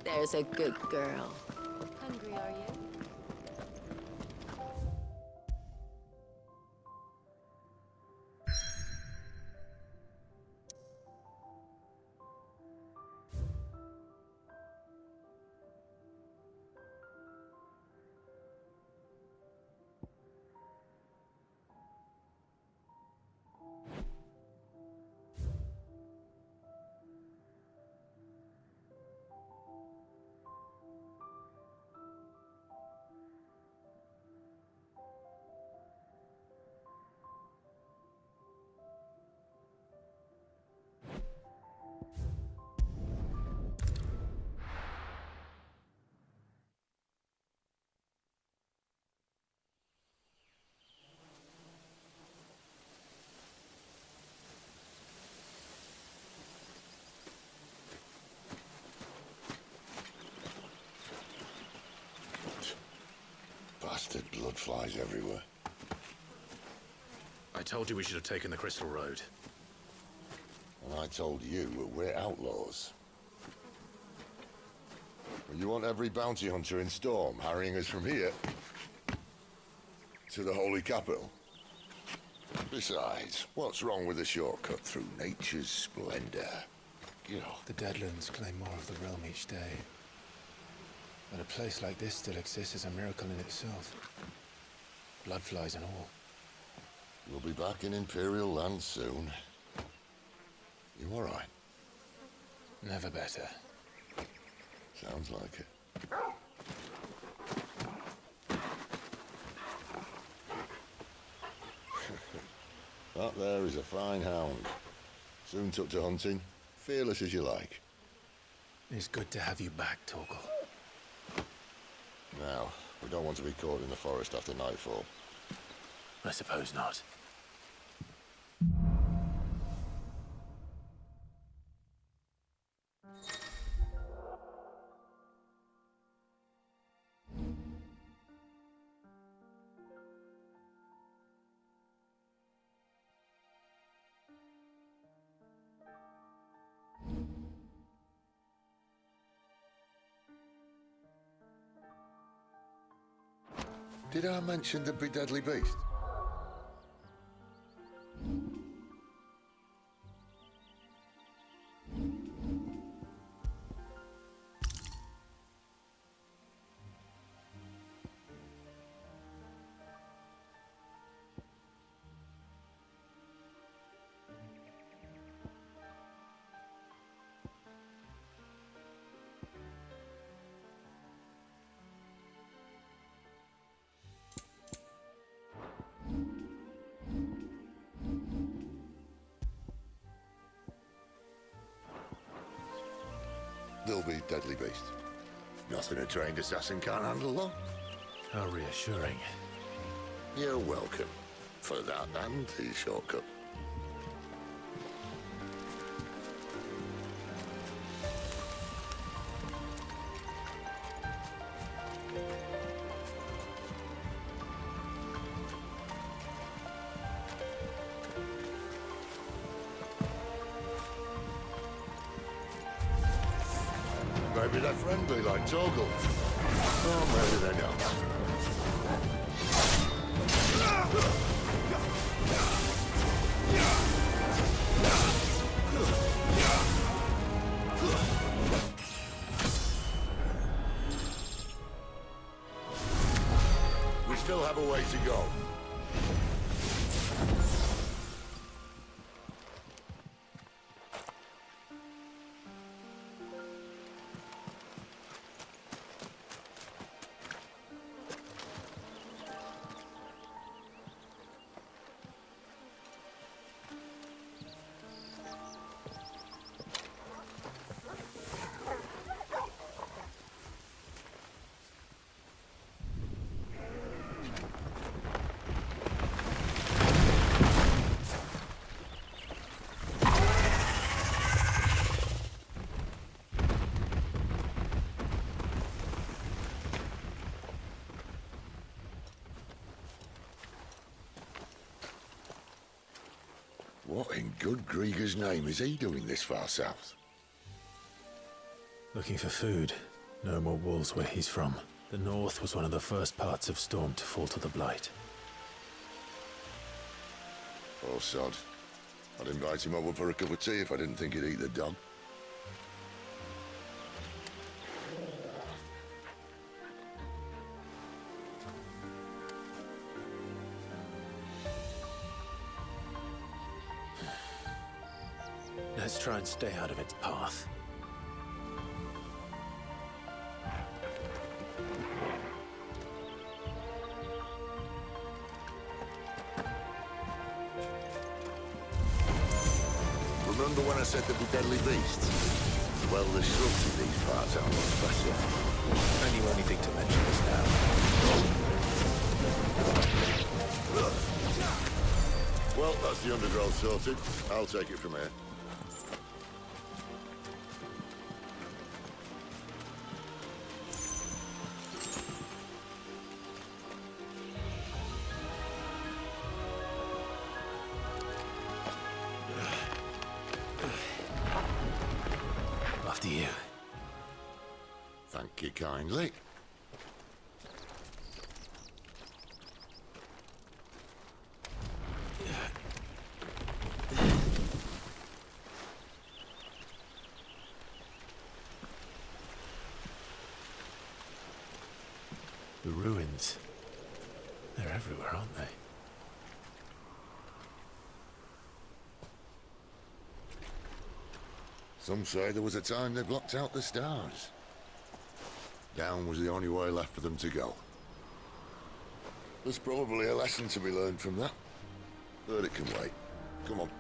There's a good girl. Hungry, are you? Bastard blood flies everywhere. I told you we should have taken the Crystal Road. And I told you that we're outlaws. Well, you want every bounty hunter in Storm harrying us from here to the Holy Capital? Besides, what's wrong with a shortcut through nature's splendor? You know. The Deadlands claim more of the realm each day. But a place like this still exists is a miracle in itself. Bloodflies and all. We'll be back in Imperial land soon. You all right? Never better. Sounds like it. That there is a fine hound. Soon took to hunting. Fearless as you like. It's good to have you back, Torgal. Now, we don't want to be caught in the forest after nightfall. I suppose not. Did I mention the big deadly beast? They'll be deadly beasts. Nothing a trained assassin can't handle, though. How reassuring. You're welcome for that and the shortcut. Maybe they're friendly like Torgal. Or maybe they're not. We still have a way to go. What in good Grieger's name is he doing this far south? Looking for food. No more walls where he's from. The north was one of the first parts of Storm to fall to the Blight. Poor sod. I'd invite him over for a cup of tea if I didn't think he'd eat the dog. Let's try and stay out of its path. Remember when I said there'd be deadly beasts? Well, the shrubs in these parts aren't much better. And you only think to mention this now. Well, that's the undergrowth sorted. I'll take it from here. After you. Thank you kindly. The ruins. They're everywhere, aren't they? Some say there was a time they blocked out the stars. Down was the only way left for them to go. There's probably a lesson to be learned from that. But it can wait. Come on.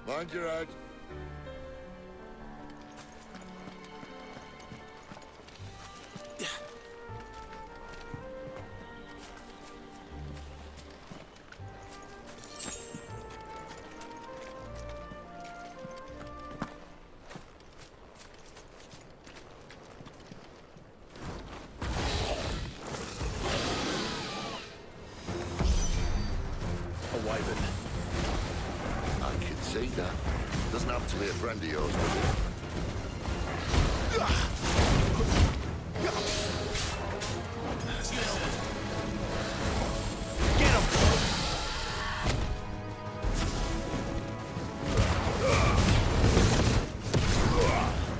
Mind your head. Doesn't happen to be a friend of yours, does it? Get him!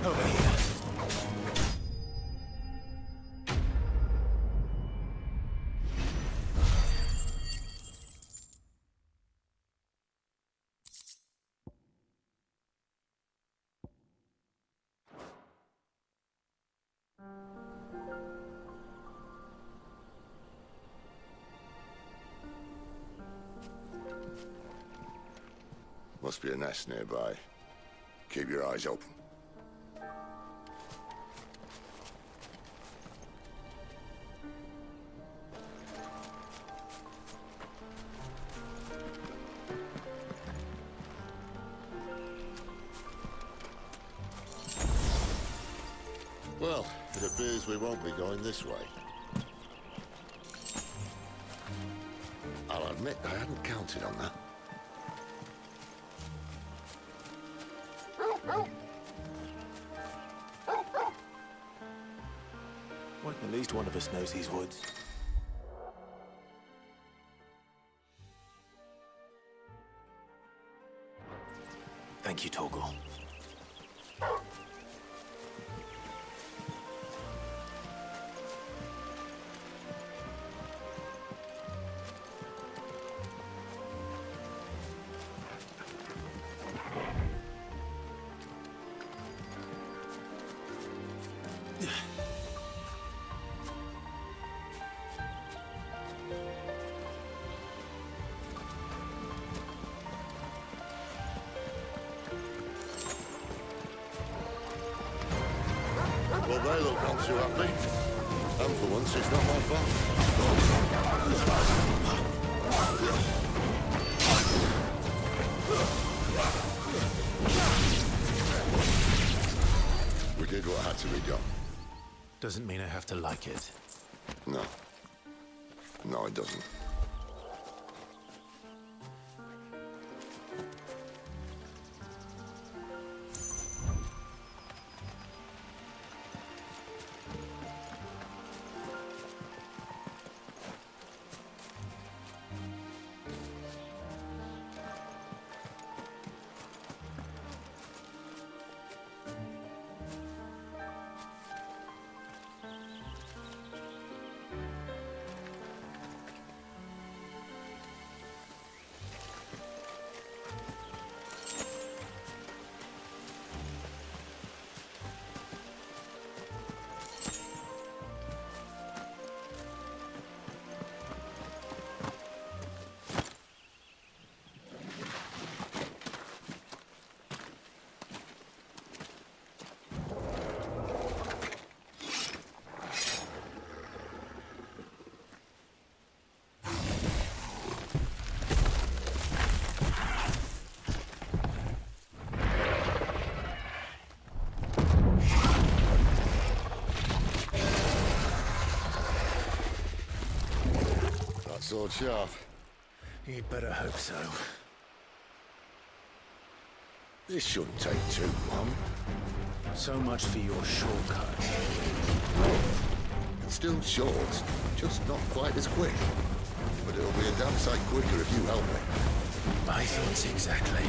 Over here. Must be a nest nearby. Keep your eyes open. Well, it appears we won't be going this way. I'll admit I hadn't counted on that. Well, at least one of us knows these woods. Thank you, Torgal. Well, they look not too happy. And for once, it's not my fault. We did what had to be done. Doesn't mean I have to like it. No. No, it doesn't. sword sharp? You'd better hope so. This shouldn't take too long. So much for your shortcut. It's still short, just not quite as quick. But it'll be a damn sight quicker if you help me. My thoughts exactly.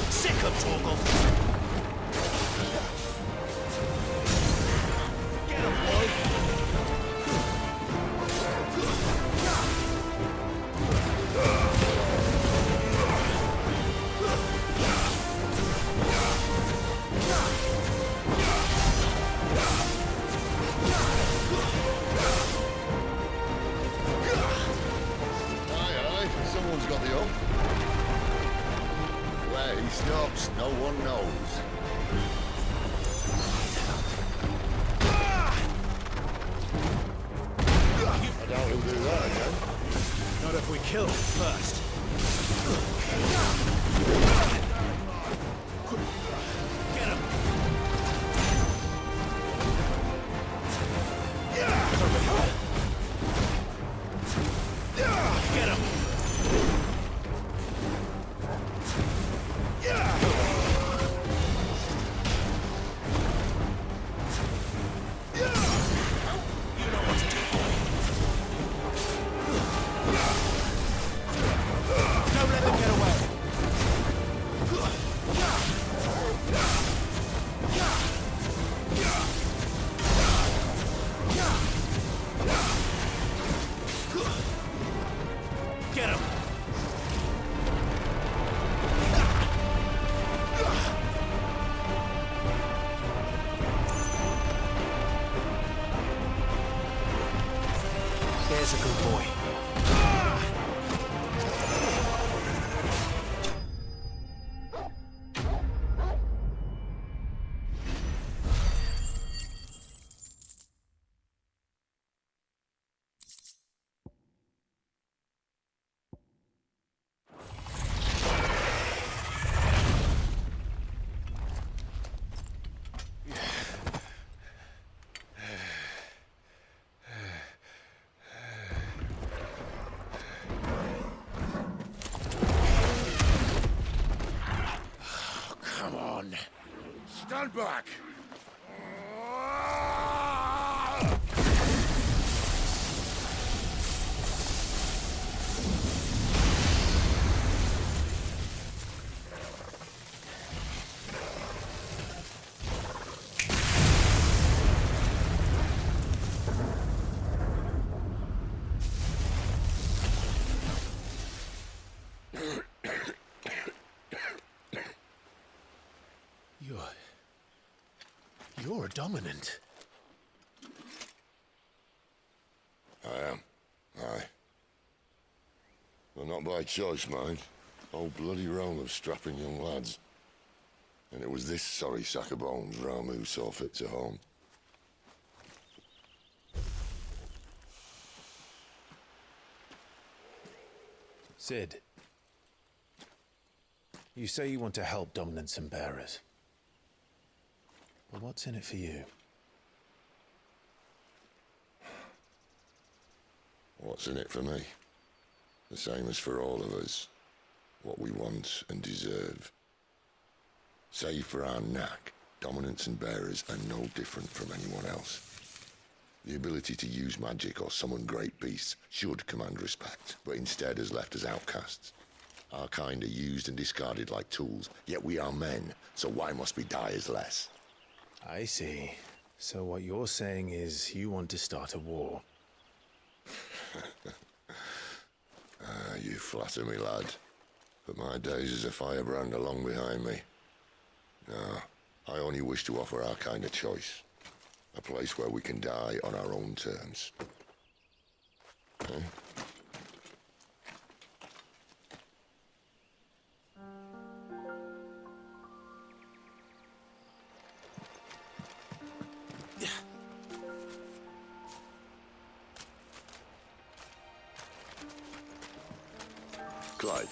Sick of Torgal! Get him, boy! Someone's got the up. Where he stops, no one knows. I doubt he'll do that again. Not if we kill him first. Get him! Get him! There's a good boy. Stand back! You're a dominant. I am. Aye. Well, not by choice, mind. Whole bloody realm of strapping young lads. And it was this sorry sack of bones Ramu saw fit to home. Sid, you say you want to help dominants and bearers. But what's in it for you? What's in it for me? The same as for all of us. What we want and deserve. Save for our knack, dominants and bearers are no different from anyone else. The ability to use magic or summon great beasts should command respect, but instead has left us outcasts. Our kind are used and discarded like tools, yet we are men, so why must we die as less? I see. So what you're saying is you want to start a war. You flatter me, lad. But my days as a firebrand are long behind me. No, I only wish to offer our kind a choice. A place where we can die on our own terms. Eh? Clive,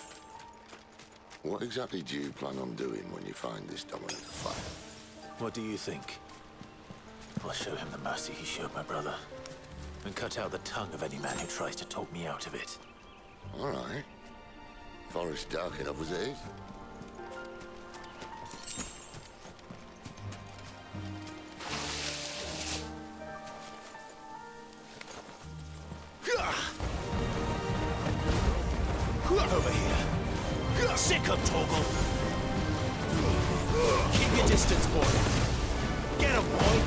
what exactly do you plan on doing when you find this dominant fire? What do you think? I'll show him the mercy he showed my brother. And cut out the tongue of any man who tries to talk me out of it. All right. Forest dark enough as it is. Over here. Sick of Torgal. Keep your distance, boy. Get him, boy.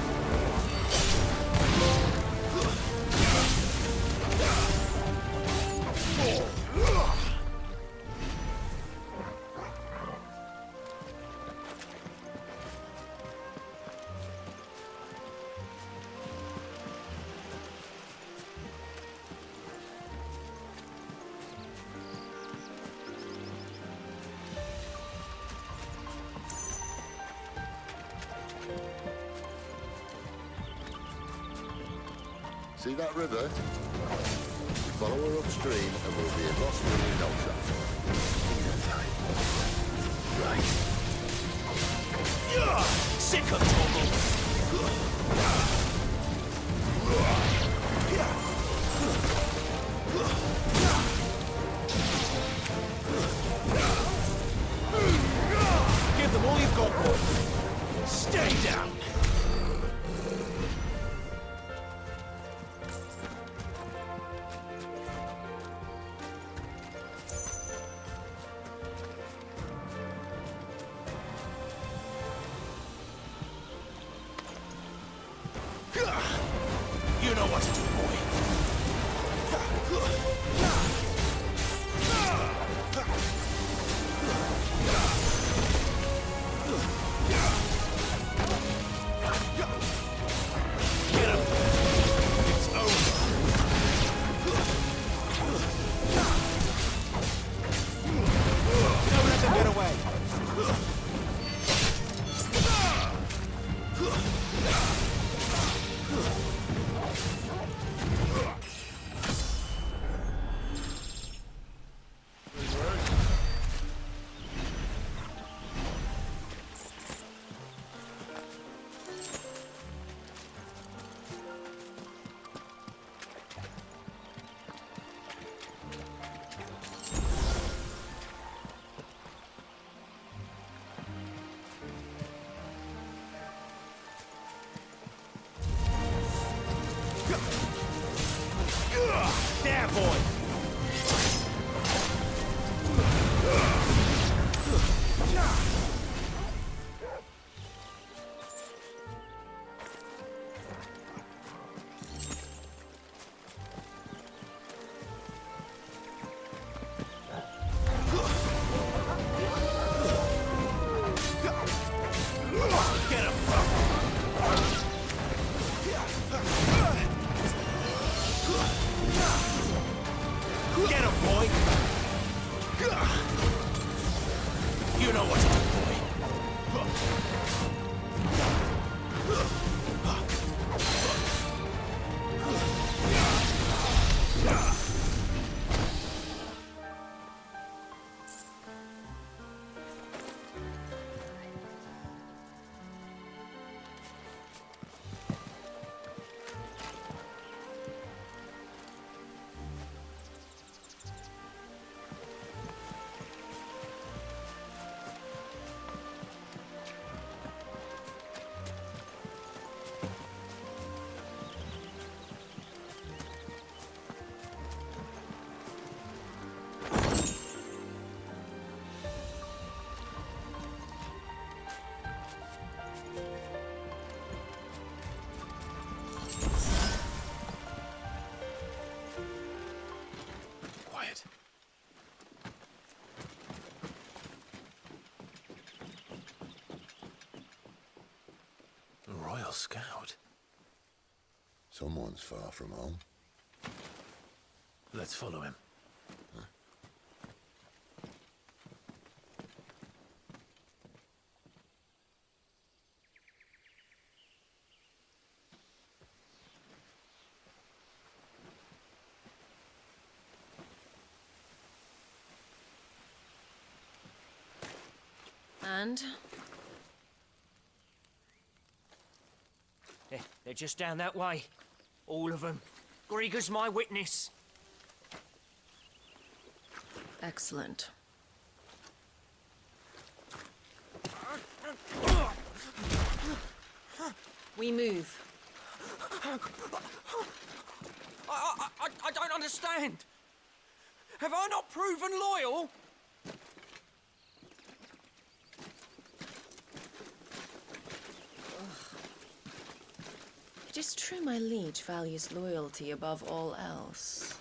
See that river? We follow her upstream and we'll be in Lostwing in no time. Right. Sick of Torgal. Give them all you've got, boy. Stay down. You know what to do, boy. Get him. It's over. Don't let them get away. There, boy! Get him! Get him, boy! You know what to do, boy. Quiet. A Royal Scout. Someone's far from home. Let's follow him. And? They're just down that way. All of them. Grieger's my witness. Excellent. We move. I don't understand. Have I not proven loyal? It is true my liege values loyalty above all else.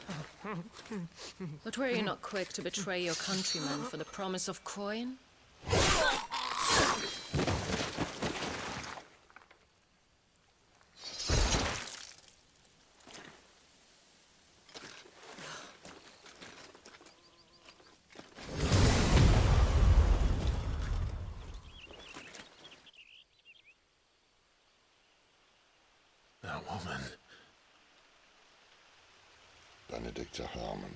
But were you not quick to betray your countrymen for the promise of coin? That woman. Benedicta Harmon,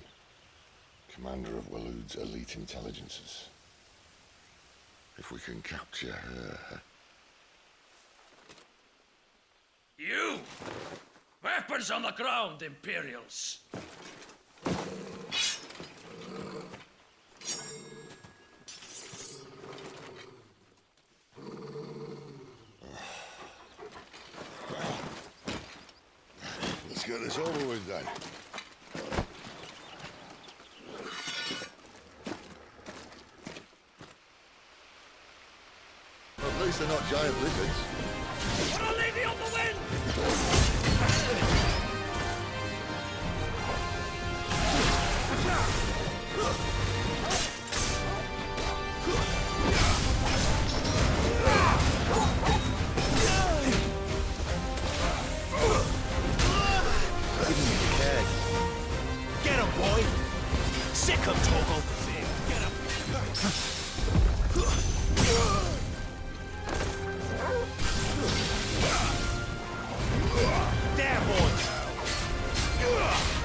commander of Walood's elite intelligences. If we can capture her... You! Weapons on the ground, Imperials! Let's get this over with then. At least they're not giant lizards. What a lady on the wind! Get him, boy! Sick him, Toggle! Get him! There, boy!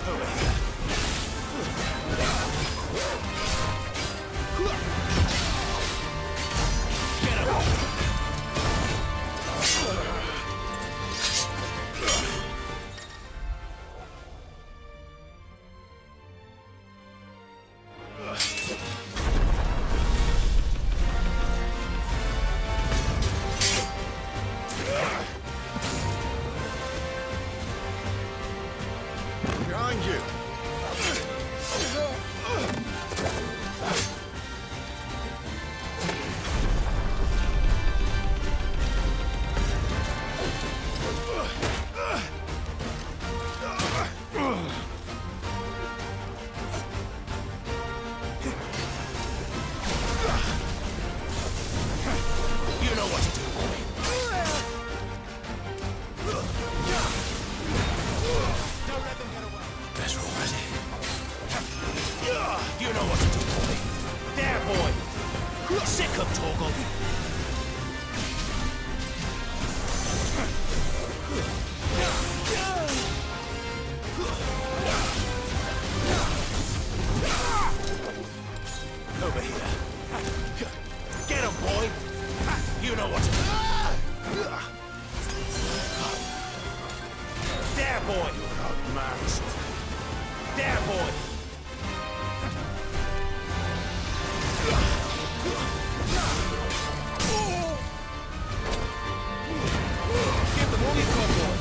Over here. Get him! Behind you! You know what to do, boy. That's right. You know what to do, boy. There, boy. Sick him, Toggle. Over here. Get him, boy. You know what to do. There, boy. You're outmatched. There, boy. Give them all you got, boy.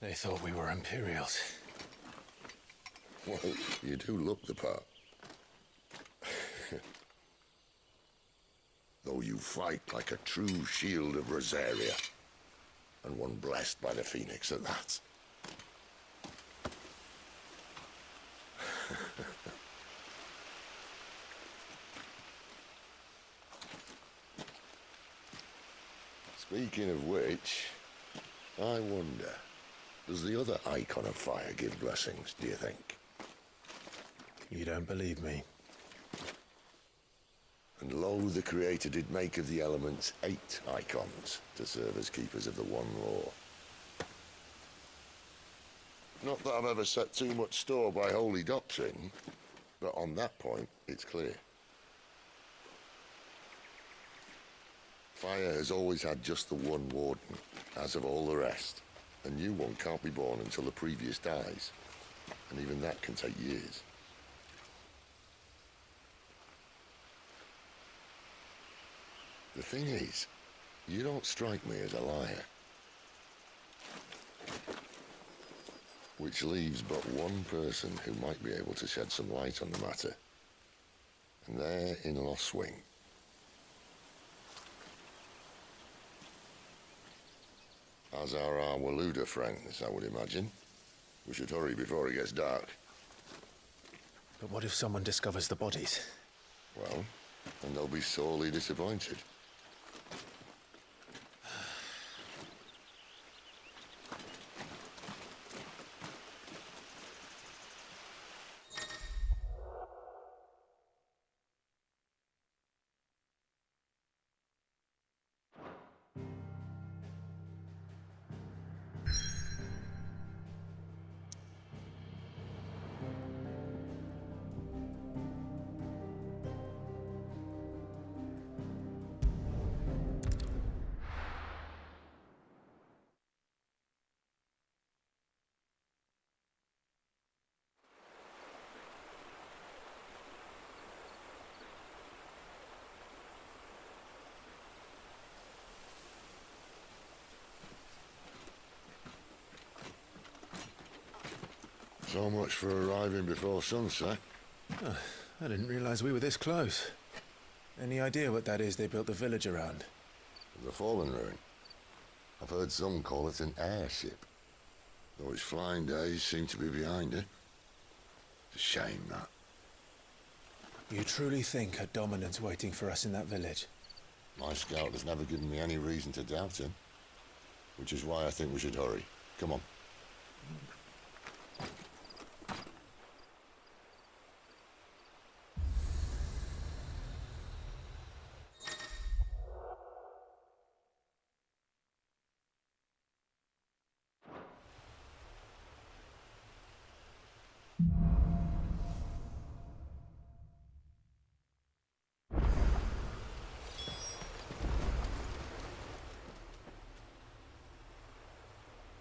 They thought we were Imperials. Well, you do look the part. Though you fight like a true shield of Rosaria. And one blessed by the Phoenix at that. Speaking of which, I wonder, does the other icon of fire give blessings, do you think? You don't believe me? And lo, the Creator did make of the elements 8 icons to serve as keepers of the one law. Not that I've ever set too much store by holy doctrine, but on that point, it's clear. Fire has always had just the one warden, as of all the rest. A new one can't be born until the previous dies, and even that can take years. The thing is, you don't strike me as a liar. Which leaves but one person who might be able to shed some light on the matter. And they're in Loswing. As are our Waluda friends, I would imagine. We should hurry before it gets dark. But what if someone discovers the bodies? Well, and they'll be sorely disappointed. So much for arriving before sunset. Oh, I didn't realize we were this close. Any idea what that is they built the village around? The fallen ruin. I've heard some call it an airship. Though its flying days seem to be behind it. It's a shame, that. You truly think a dominant's waiting for us in that village? My scout has never given me any reason to doubt him. Which is why I think we should hurry. Come on.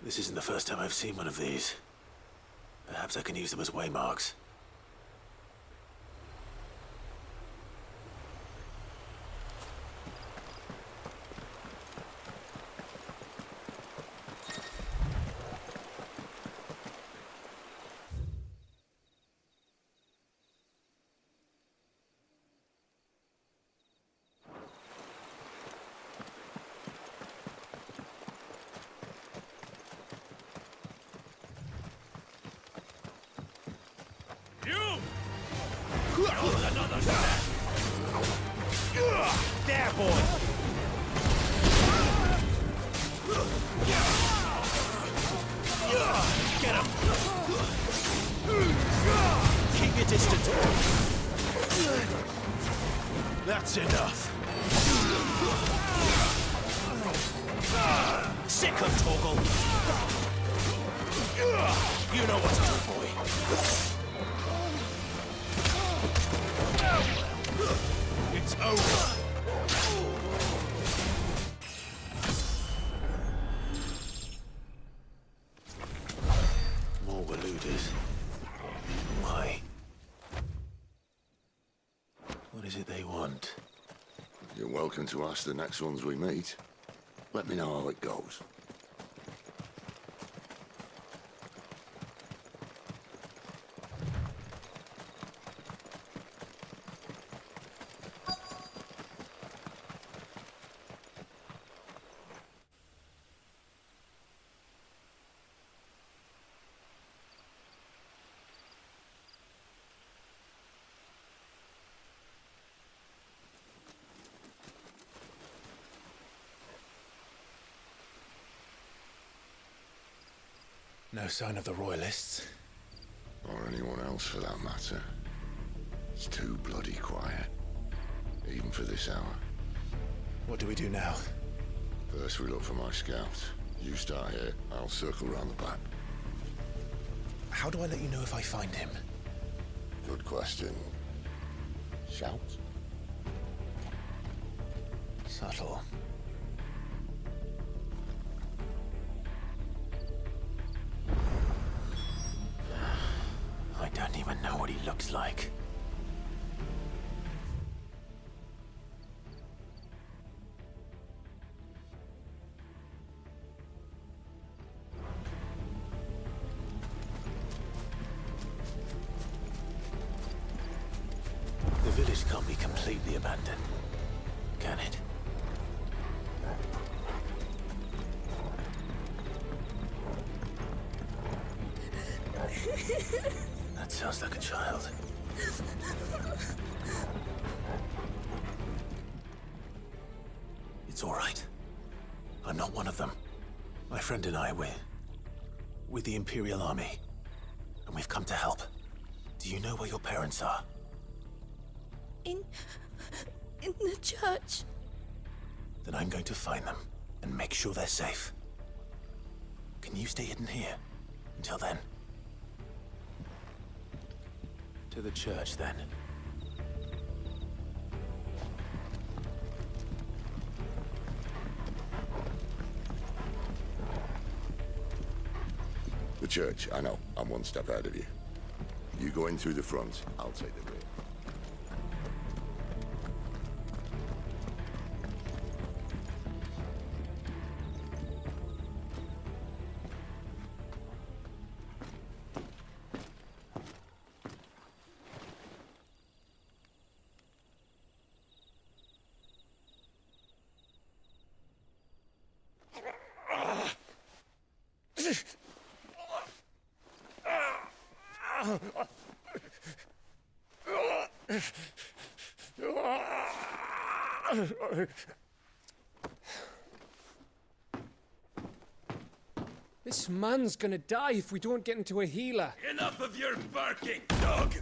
This isn't the first time I've seen one of these. Perhaps I can use them as waymarks. There, boy! Get him! Keep your distance. That's enough. Sick of Toggle. You know what to do, boy. It's over. More Waludas. Why? What is it they want? You're welcome to ask the next ones we meet. Let me know how it goes. No sign of the royalists. Or anyone else for that matter. It's too bloody quiet. Even for this hour. What do we do now? First we look for my scouts. You start here, I'll circle round the back. How do I let you know if I find him? Good question. Shout? Subtle. I don't even know what he looks like. The village can't be completely abandoned, can it? That sounds like a child. It's all right. I'm not one of them. My friend and I, we're with the Imperial Army, and we've come to help. Do you know where your parents are? In the church. Then I'm going to find them and make sure they're safe. Can you stay hidden here until then? To the church, then. The church, I know. I'm one step ahead of you. You go in through the front, I'll take the rear. This man's gonna die if we don't get into a healer. Enough of your barking, dog!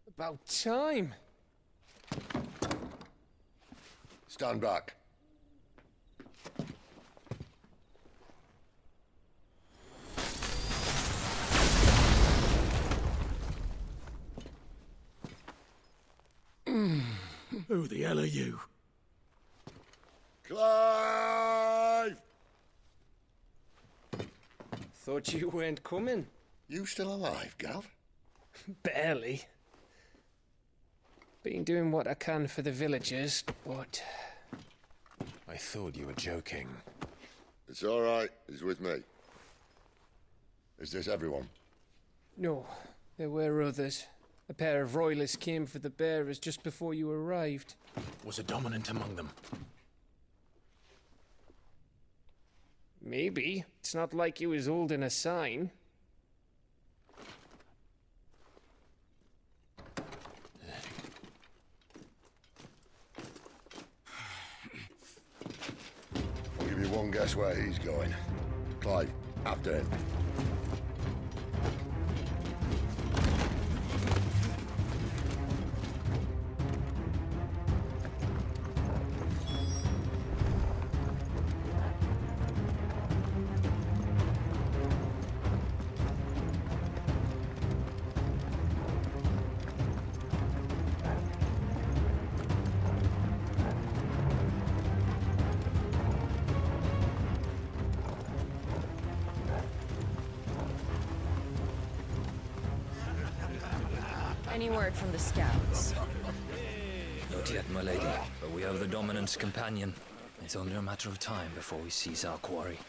About time. Stand back. Who the hell are you? Clive! Thought you weren't coming. You still alive, Gav? Barely. Been doing what I can for the villagers, but... I thought you were joking. It's all right. He's with me. Is this everyone? No, there were others. A pair of royalists came for the bearers just before you arrived. Was a dominant among them? Maybe. It's not like he was holding a sign. I'll give you one guess where he's going. Clive, after him. Any word from the scouts? Not yet, my lady, but we have the dominant's companion. It's only a matter of time before we seize our quarry.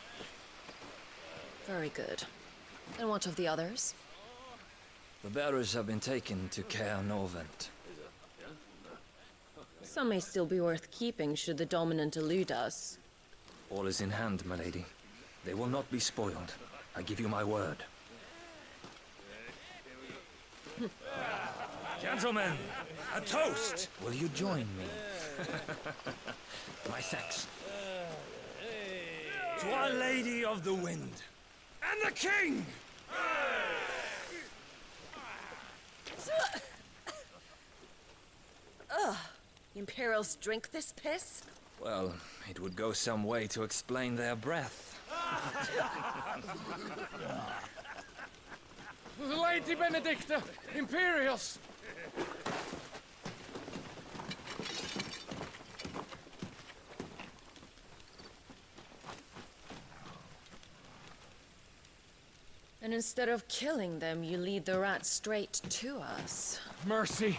Very good. And what of the others? The bearers have been taken to Care Norvent. Some may still be worth keeping should the dominant elude us. All is in hand, my lady. They will not be spoiled. I give you my word. Gentlemen, a toast! Will you join me? My thanks. To Our Lady of the Wind. And the King! Ugh. Imperials drink this piss? Well, it would go some way to explain their breath. Lady Benedicta! Imperials! And instead of killing them, you lead the rats straight to us. Mercy!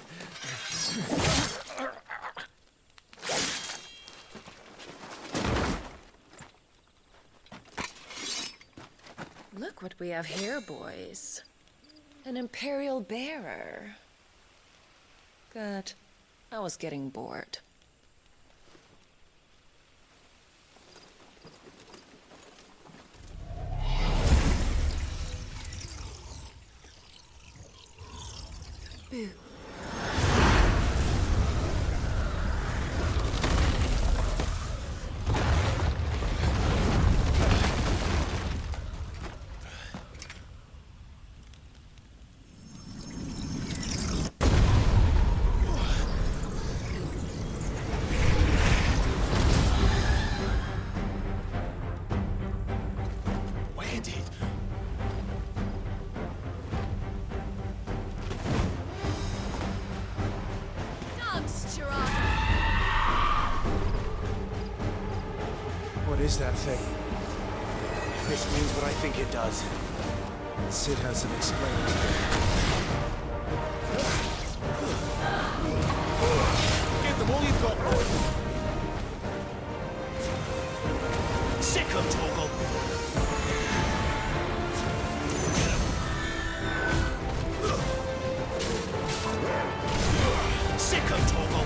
Look what we have here, boys. An Imperial bearer. Good. I was getting bored. Boo. What is that thing? If this means what I think it does, Sid has some explaining to do. Give them all you've got, boys. Sick 'em, Torgal. Get 'em. Sick 'em, Torgal.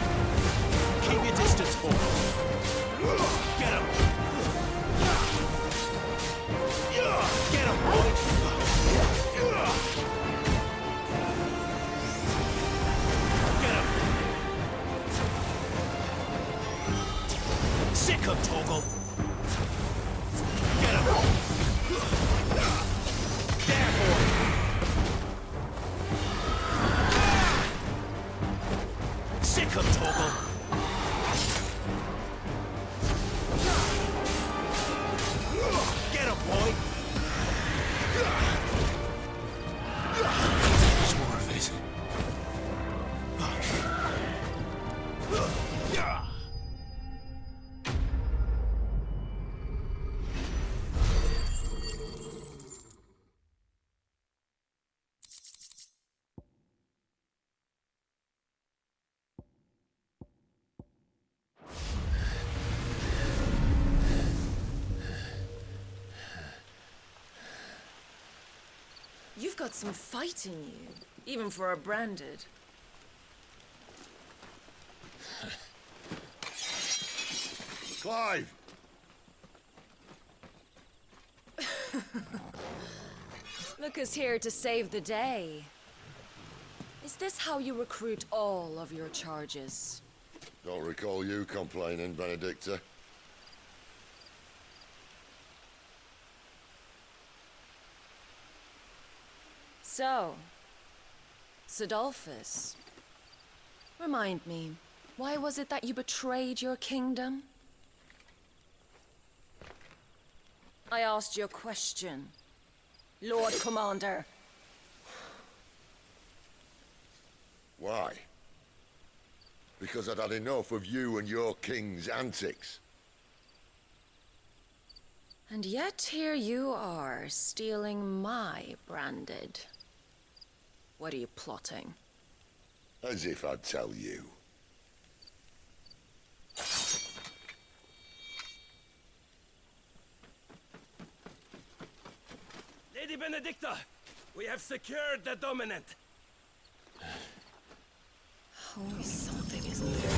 Keep your distance, boys. Get 'em. Get 'em, boys. Get 'em. Sick 'em, Torgal. Get 'em. There, boy. Sick 'em, Torgal. Get 'em, boy. There's more of it. You've got some fight in you, even for a branded. Clive! Look who's here to save the day. Is this how you recruit all of your charges? Don't recall you complaining, Benedicta. So, Sidolphus, remind me, why was it that you betrayed your kingdom? I asked you a question, Lord Commander. Why? Because I'd had enough of you and your king's antics. And yet here you are, stealing my branded. What are you plotting? As if I'd tell you. Lady Benedicta, we have secured the dominant. Always something, isn't there?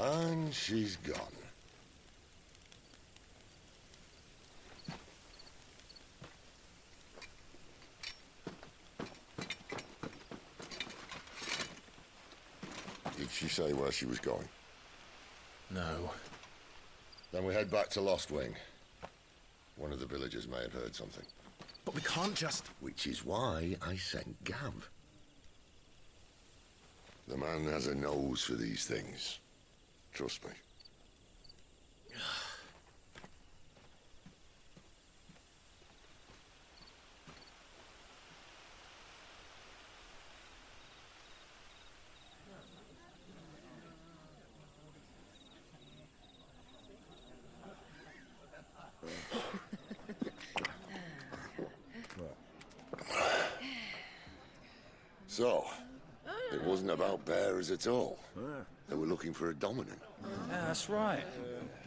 And she's gone. she say where she was going? No. Then we head back to Lostwing. One of the villagers may have heard something. But we can't just... Which is why I sent Gav. The man has a nose for these things. Trust me. So, it wasn't about bears at all. They were looking for a dominant. Yeah, that's right.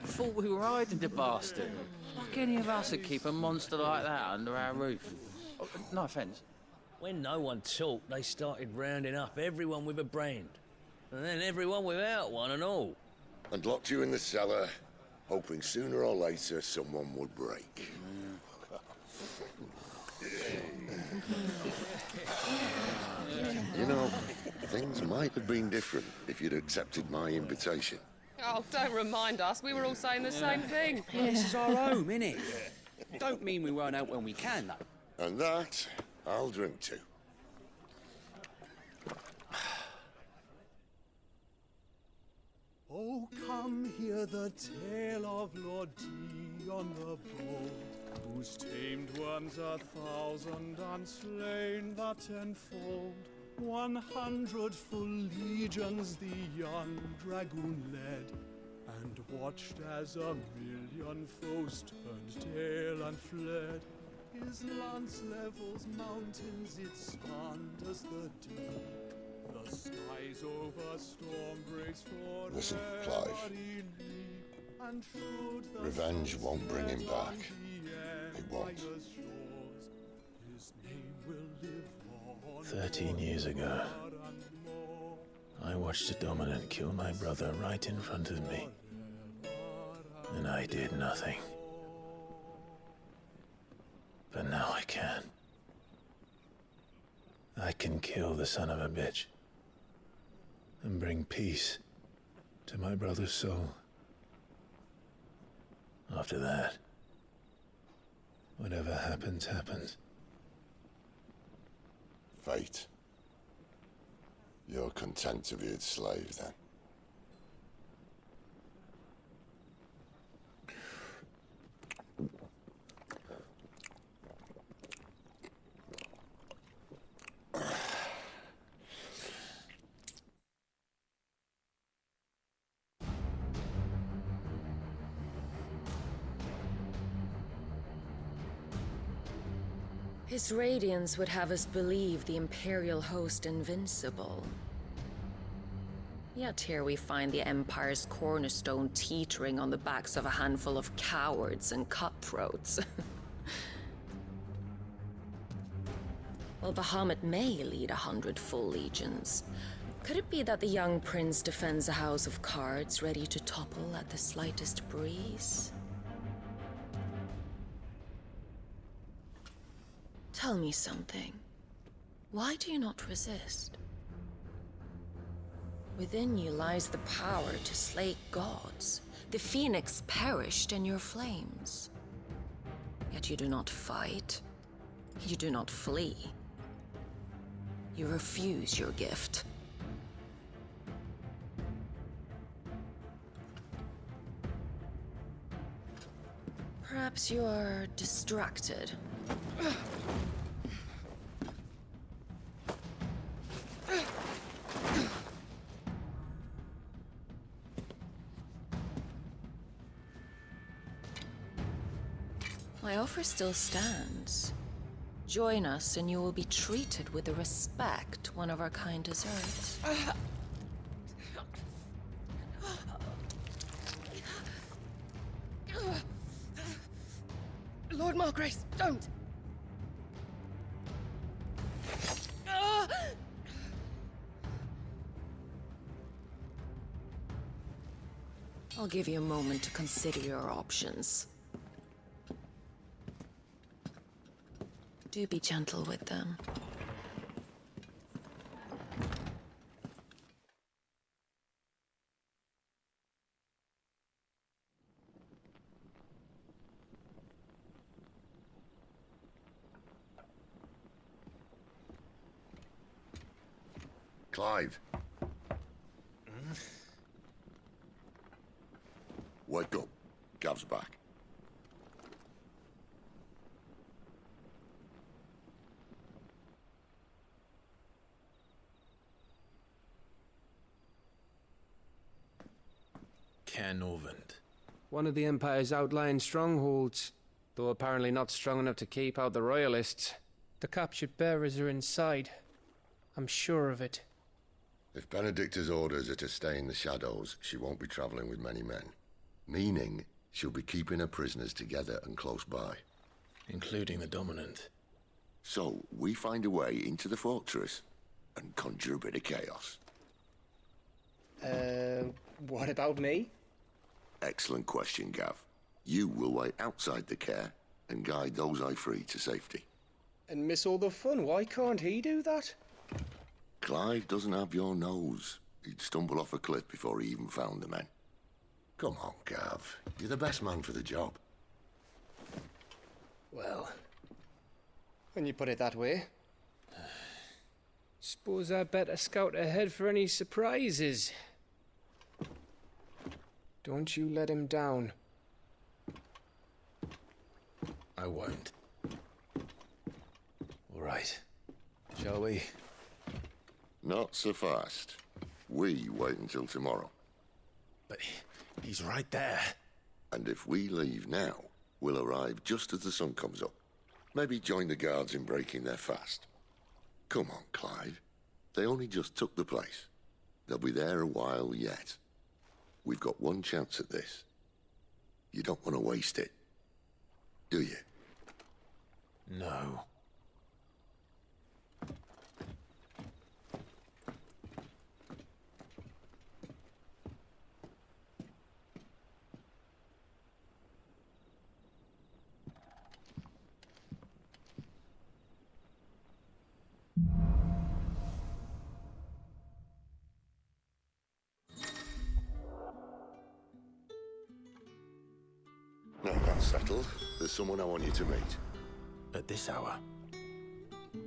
Thought we were hiding the bastard. Like any of us would keep a monster like that under our roof. Oh, no offence. When no one talked, they started rounding up everyone with a brand. And then everyone without one and all. And locked you in the cellar, hoping sooner or later someone would break. You know, things might have been different if you'd accepted my invitation. Oh, don't remind us. We were all saying the same thing. Yeah, this is our home, innit? Don't mean we won't out when we can, though. And that, I'll drink to. Oh, come hear the tale of Lord Dion the Bold, who's tamed worms 1,000 and slain the 10-fold. 100 full legions the young dragoon led, and watched as 1,000,000 foes turned tail and fled. His lance levels mountains, it spanders the deep. The skies over storm breaks for Listen, Clive. Revenge won't bring him back. It won't. 13 years ago, I watched a dominant kill my brother right in front of me. And I did nothing. But now I can. I can kill the son of a bitch. And bring peace to my brother's soul. After that, whatever happens, happens. Fate. You're content to be its slave, then? His radiance would have us believe the Imperial host invincible. Yet here we find the Empire's cornerstone teetering on the backs of a handful of cowards and cutthroats. While Bahamut may lead 100 full legions, could it be that the young prince defends a house of cards ready to topple at the slightest breeze? Tell me something. Why do you not resist? Within you lies the power to slay gods. The phoenix perished in your flames. Yet you do not fight. You do not flee. You refuse your gift. Perhaps you are distracted. My offer still stands. Join us and you will be treated with the respect one of our kind deserves. Lord Margrace, don't! I'll give you a moment to consider your options. Do be gentle with them. Clive. Wake up. Gav's back. Norvent. One of the Empire's outlying strongholds, though apparently not strong enough to keep out the Royalists. The captured bearers are inside. I'm sure of it. If Benedicta's orders are to stay in the shadows, she won't be traveling with many men. Meaning, she'll be keeping her prisoners together and close by. Including the dominant. So, we find a way into the fortress and conjure a bit of chaos. What about me? Excellent question, Gav. You will wait outside the care and guide those I free to safety. And miss all the fun. Why can't he do that? Clive doesn't have your nose. He'd stumble off a cliff before he even found the men. Come on, Gav. You're the best man for the job. Well, when you put it that way. Suppose I'd better scout ahead for any surprises. Don't you let him down. I won't. All right. Shall we? Not so fast. We wait until tomorrow. But he's right there. And if we leave now, we'll arrive just as the sun comes up. Maybe join the guards in breaking their fast. Come on, Clive. They only just took the place. They'll be there a while yet. We've got one chance at this. You don't want to waste it, do you? No. Now that's settled. There's someone I want you to meet. At this hour?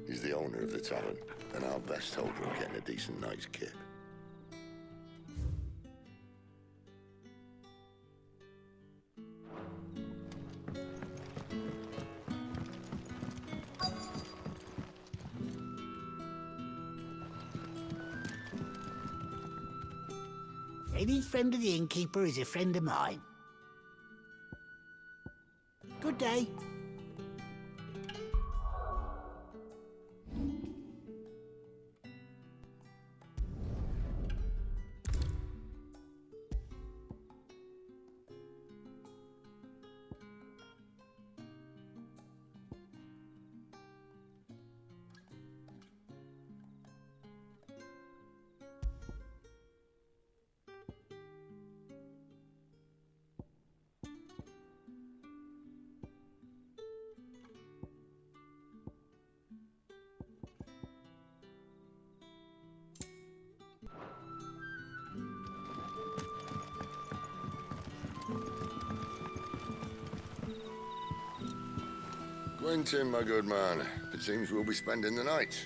He's the owner of the tavern, and our best hope of getting a decent night's kip. Any friend of the innkeeper is a friend of mine. Good day. Quentin, my good man. It seems we'll be spending the night.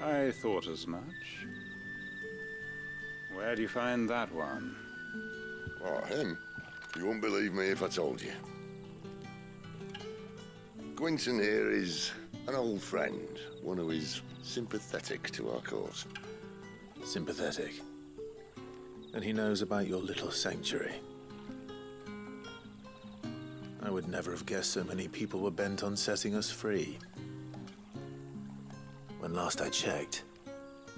I thought as much. Where do you find that one? Oh, him? You wouldn't believe me if I told you. Quentin here is an old friend, one who is sympathetic to our cause. Sympathetic? And he knows about your little sanctuary. I would never have guessed so many people were bent on setting us free. When last I checked,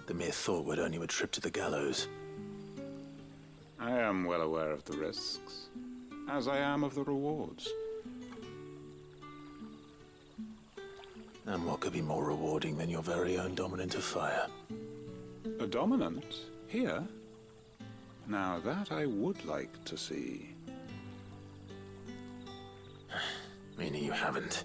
the mere thought would earn you a trip to the gallows. I am well aware of the risks, as I am of the rewards. And what could be more rewarding than your very own dominant of fire? A dominant? Here? Now that I would like to see. Meaning you haven't?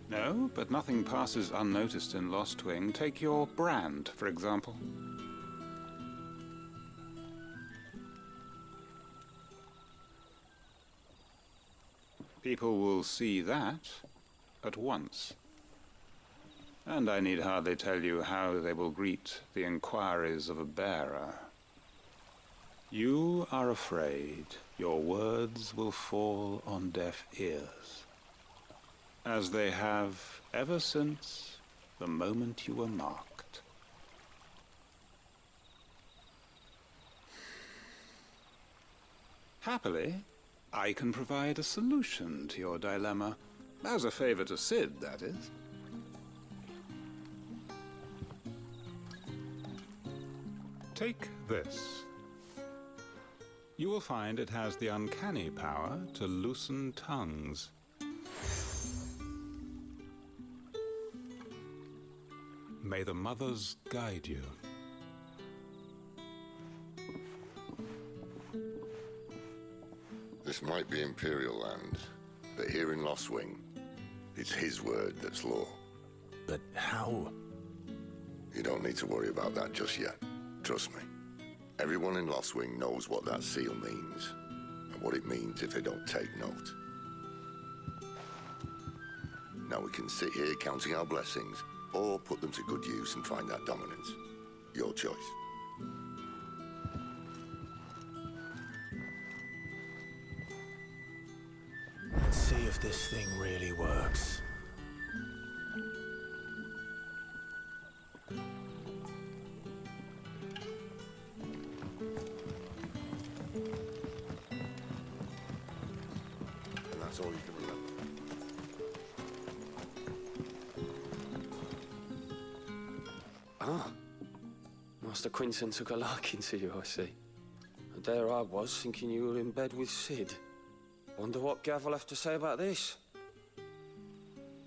No, but nothing passes unnoticed in Lostwing. Take your brand, for example. People will see that at once. And I need hardly tell you how they will greet the inquiries of a bearer. You are afraid your words will fall on deaf ears, as they have ever since the moment you were marked. Happily, I can provide a solution to your dilemma, as a favor to Sid, that is. Take this. You will find it has the uncanny power to loosen tongues. May the mothers guide you. This might be Imperial land, but here in Lostwing, it's his word that's law. But how? You don't need to worry about that just yet. Trust me. Everyone in Lostwing knows what that seal means, and what it means if they don't take note. Now we can sit here counting our blessings, or put them to good use and find that dominance. Your choice. Let's see if this thing really works. And that's all you can remember. Ah. Master Quinton took a liking to you, I see. And there I was, thinking you were in bed with Sid. Wonder what Gav will have to say about this.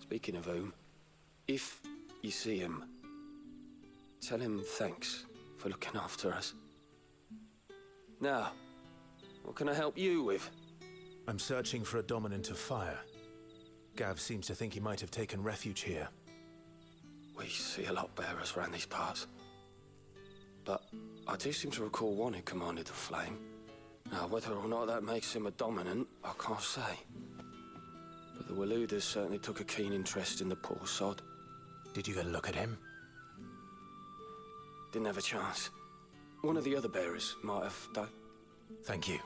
Speaking of whom, if you see him, tell him thanks for looking after us. Now, what can I help you with? I'm searching for a dominant of fire. Gav seems to think he might have taken refuge here. We see a lot bearers around these parts. But I do seem to recall one who commanded the flame. Now, whether or not that makes him a dominant, I can't say. But the Waluders certainly took a keen interest in the poor sod. Did you get a look at him? Didn't have a chance. One of the other bearers might have, though. Thank you.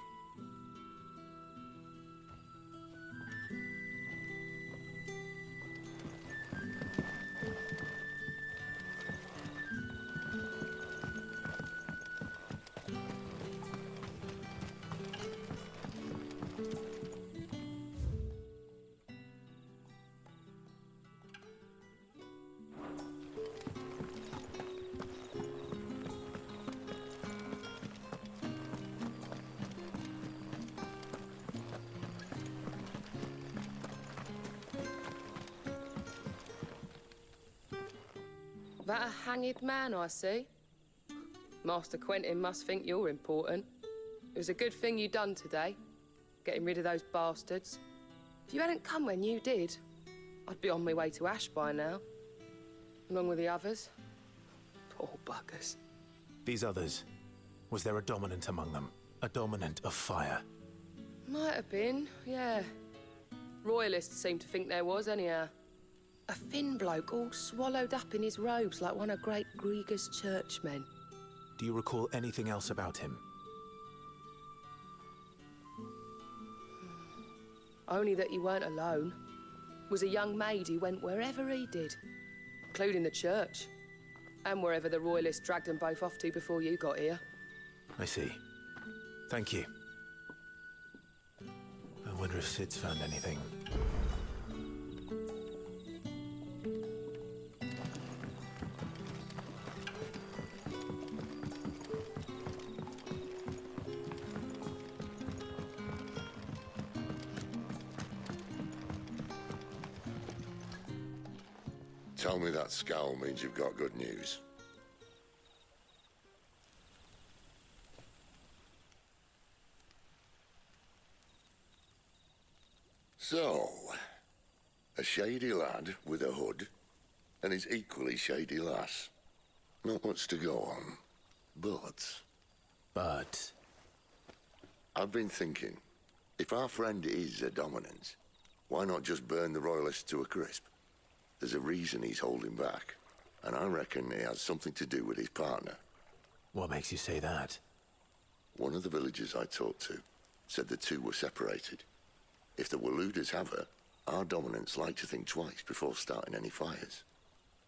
That a hanged man, I see. Master Quentin must think you're important. It was a good thing you done today, getting rid of those bastards. If you hadn't come when you did, I'd be on my way to Ash by now, along with the others. Poor buggers. These others, was there a dominant among them? A dominant of fire? Might have been, yeah. Royalists seem to think there was, anyhow. A thin bloke all swallowed up in his robes like one of Great Grieger's churchmen. Do you recall anything else about him? Only that he weren't alone. Was a young maid who went wherever he did, including the church, and wherever the Royalists dragged them both off to before you got here. I see. Thank you. I wonder if Sid's found anything. Tell me that scowl means you've got good news. So, a shady lad with a hood, and his equally shady lass. Not much to go on, but... I've been thinking, if our friend is a dominant, why not just burn the Royalists to a crisp? There's a reason he's holding back, and I reckon it has something to do with his partner. What makes you say that? One of the villagers I talked to said the two were separated. If the Waluders have her, our dominants like to think twice before starting any fires.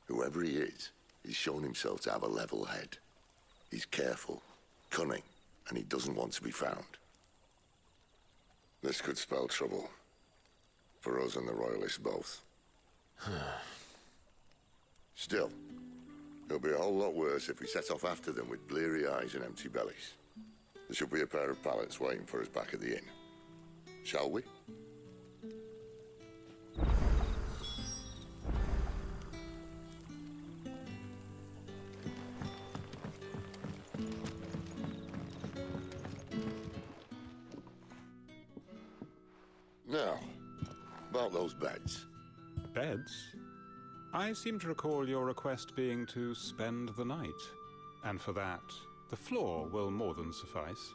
Whoever he is, he's shown himself to have a level head. He's careful, cunning, and he doesn't want to be found. This could spell trouble. For us and the Royalists both. Still, it'll be a whole lot worse if we set off after them with bleary eyes and empty bellies. There should be a pair of pallets waiting for us back at the inn. Shall we? Now, about those beds. Beds? I seem to recall your request being to spend the night. And for that, the floor will more than suffice.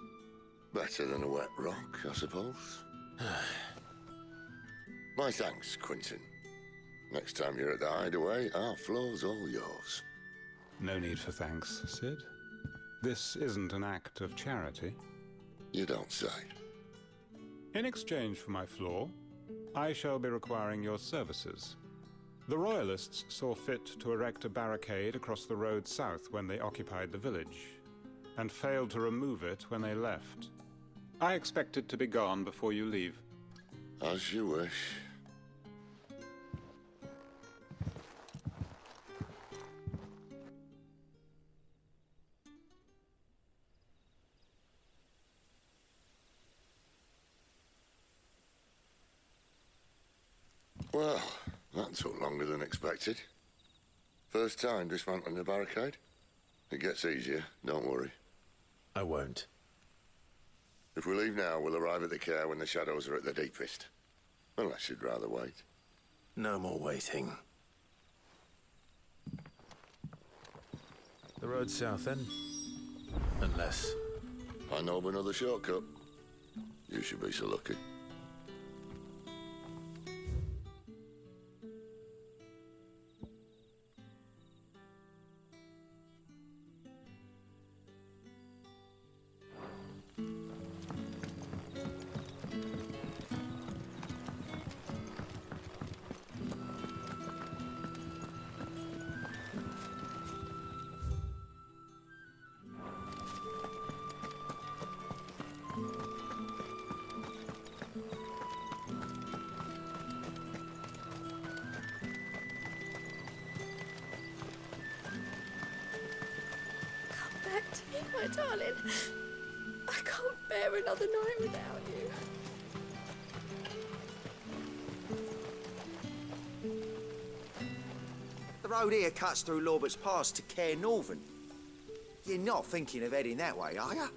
Better than a wet rock, I suppose. My thanks, Quentin. Next time you're at the hideaway, our floor's all yours. No need for thanks, Sid. This isn't an act of charity. You don't say. In exchange for my floor, I shall be requiring your services. The Royalists saw fit to erect a barricade across the road south when they occupied the village, and failed to remove it when they left. I expect it to be gone before you leave. As you wish. Well, that took longer than expected. First time dismantling the barricade? It gets easier, don't worry. I won't. If we leave now, we'll arrive at the care when the shadows are at their deepest. Unless you'd rather wait. No more waiting. The road south, then? Unless... I know of another shortcut. You should be so lucky. Back to me, my darling. I can't bear another night without you. The road here cuts through Lorbert's Pass to Caer Norvent. You're not thinking of heading that way, are you?